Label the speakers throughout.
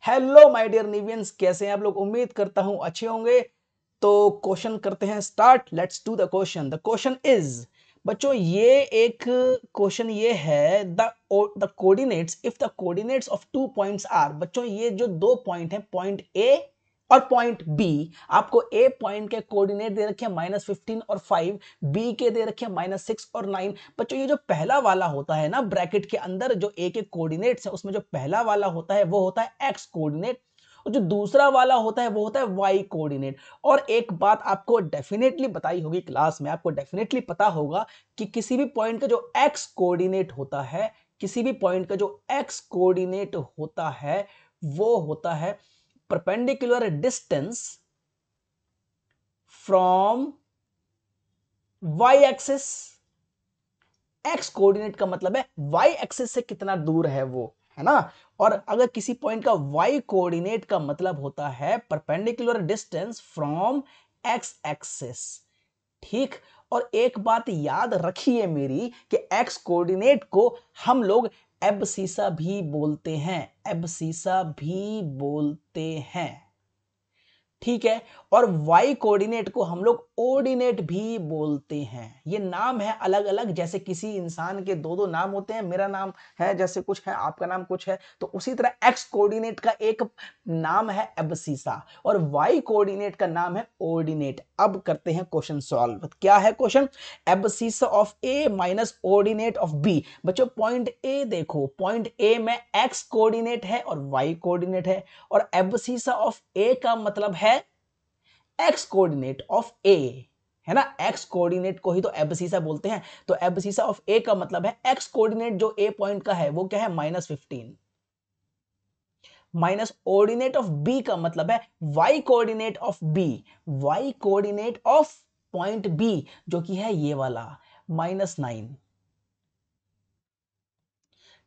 Speaker 1: Hello my dear निवियंस, कैसे हैं आप लोग? उम्मीद करता हूं अच्छे होंगे। तो क्वेश्चन करते हैं start. Let's do the question. The question is, बच्चों ये एक क्वेश्चन ये है, the coordinates, if the coordinates of two points are. बच्चों ये जो दो पॉइंट है, पॉइंट ए और पॉइंट बी, आपको ए पॉइंट के कोऑर्डिनेट दे रखे हैं -15 और 5, बी के दे रखे हैं -6 और 9। बच्चों ये जो पहला वाला होता है ना, ब्रैकेट के अंदर जो ए के कोऑर्डिनेट्स है, उसमें जो पहला वाला होता है वो होता है एक्स कोऑर्डिनेट, और जो दूसरा वाला होता है वो होता है वाई कोऑर्डिनेट। और एक बात आपको डेफिनेटली बताई होगी क्लास में, आपको डेफिनेटली पता होगा कि किसी भी पॉइंट का जो एक्स कोऑर्डिनेट होता है, किसी भी पॉइंट का जो एक्स कोऑर्डिनेट होता है वो होता है perpendicular distance from y axis. X coordinate का मतलब है वाई एक्सिस से कितना दूर है वो, है ना। और अगर किसी पॉइंट का वाई कोऑर्डिनेट का मतलब होता है perpendicular distance from x axis. ठीक। और एक बात याद रखिए मेरी कि एक्स कोऑर्डिनेट को हम लोग एब्सिसा भी बोलते हैं, एब्सिसा भी बोलते हैं। ठीक है। और वाई कोऑर्डिनेट को हम लोग ऑर्डिनेट भी बोलते हैं। ये नाम है अलग अलग, जैसे किसी इंसान के दो दो नाम होते हैं, मेरा नाम है जैसे कुछ है, आपका नाम कुछ है, तो उसी तरह एक्स कोऑर्डिनेट का एक नाम है एब्सिसा और वाई कोऑर्डिनेट का नाम है ऑर्डिनेट। अब करते हैं क्वेश्चन सॉल्व। क्या है question? Abscissa of a minus ordinate of b. बच्चों पॉइंट ए देखो, पॉइंट ए में एक्स कोऑर्डिनेट है और वाई कोऑर्डिनेट है, और एब्सिसा ऑफ ए का मतलब है एक्स कोऑर्डिनेट ऑफ ए, है ना। एक्स कोऑर्डिनेट को ही तो एब्सिसा बोलते हैं। तो एब्सिसा ऑफ ए का मतलब है एक्स कोऑर्डिनेट जो ए पॉइंट का है वो क्या है, -15, माइनस ऑर्डिनेट ऑफ बी का मतलब है y coordinate of b, y coordinate of point b जो कि है ये वाला -9।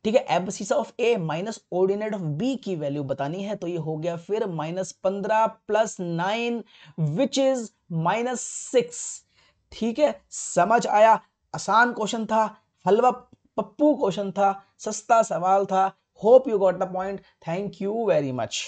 Speaker 1: ठीक है। Abscissa of a minus ordinate of b की वैल्यू बतानी है, तो ये हो गया फिर -15 + 9 विच इज -6। ठीक है, समझ आया? आसान क्वेश्चन था, हलवा पप्पू क्वेश्चन था, सस्ता सवाल था। Hope you got the point. Thank you very much.